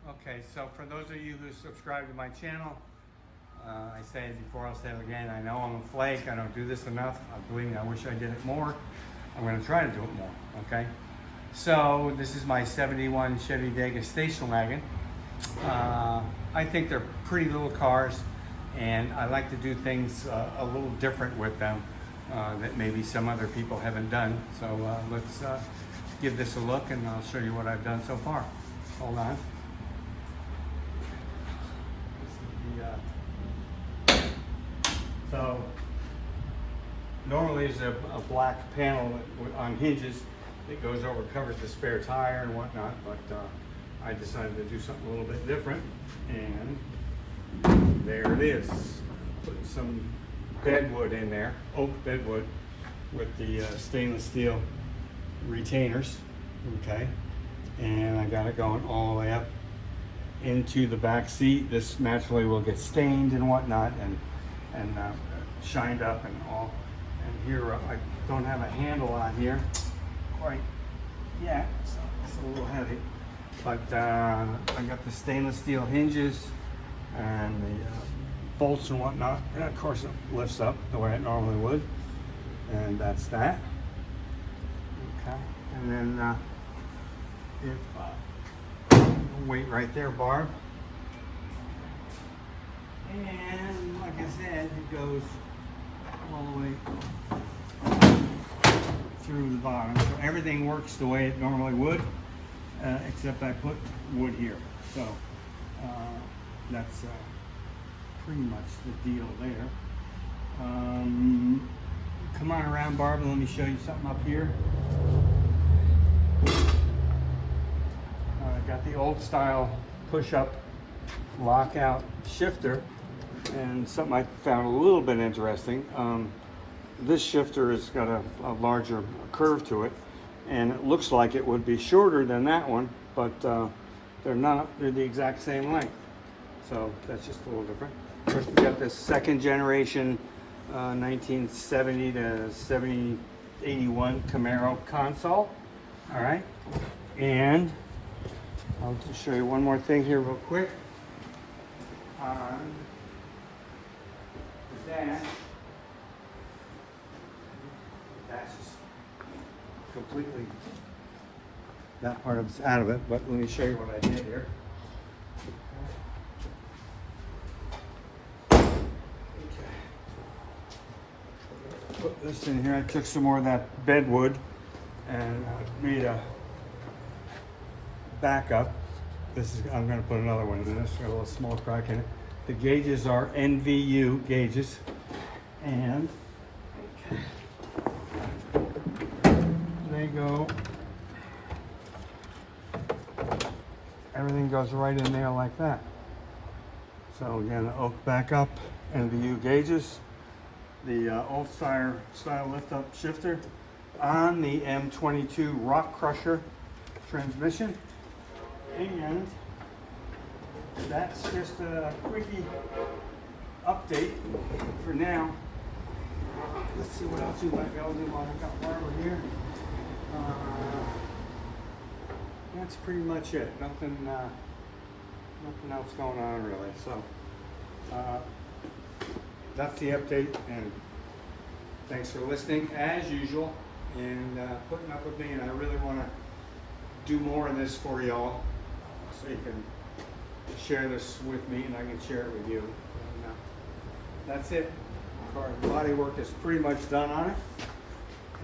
Okay, so for those of you who subscribe to my channel, I say it before, I'll say it again. I know I'm a flake. I don't do this enough. Believe me, I wish I did it more. I'm going to try to do it more. Okay. So this is my '71 Chevy Vega station wagon. I think they're pretty little cars, and I like to do things a little different with them that maybe some other people haven't done. So let's give this a look, and I'll show you what I've done so far. Hold on. So normally there's a black panel on hinges that goes over, covers the spare tire and whatnot, but I decided to do something a little bit different, and there it is. Put some bedwood in there, oak bedwood, with the stainless steel retainers, okay? And I got it going all the way up into the back seat. This naturally will get stained and whatnot, and shined up and all. And here I don't have a handle on here quite yet, so it's a little heavy. But I got the stainless steel hinges and the bolts and whatnot, and of course it lifts up the way it normally would, and that's that. Okay, and then wait right there, Barb. And like I said, it goes all the way through the bottom. So everything works the way it normally would, except I put wood here. So that's pretty much the deal there. Come on around, Barb, and let me show you something up here. Got the old style push-up lockout shifter, and something I found a little bit interesting. This shifter has got a larger curve to it, and it looks like it would be shorter than that one, but they're not. They're the exact same length, so that's just a little different. Of course, we got this second generation 1970 to 81 Camaro console. All right, and I'll just show you one more thing here real quick. On the dash is completely, that part of it's out of it, but let me show you what I did here. Okay. Put this in here. I took some more of that bedwood and made a backup. This is, I'm going to put another one in this. Got a little small crack in it. The gauges are NVU gauges, and they go, everything goes right in there like that. So again, oak backup, NVU gauges, the old style lift up shifter on the M22 Rock Crusher transmission. And that's just a quickie update for now. Let's see what else we might be able to do while I've got Barbara here. That's pretty much it. Nothing else going on really. So that's the update, and thanks for listening as usual, and putting up with me. And I really want to do more of this for y'all, so you can share this with me and I can share it with you. And, that's it. The body work is pretty much done on it,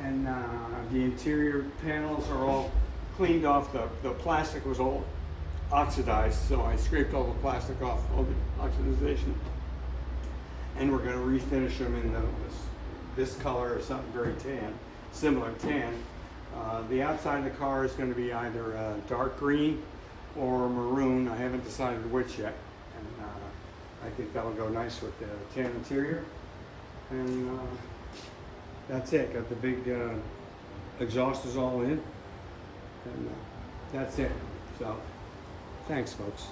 and the interior panels are all cleaned off. The plastic was all oxidized, so I scraped all the plastic off, all the oxidization, and we're going to refinish them in this color or something very tan, similar tan. The outside of the car is going to be either dark green or maroon. I haven't decided which yet, and I think that'll go nice with the tan interior. And that's it. Got the big exhausters all in, and that's it. So thanks, folks.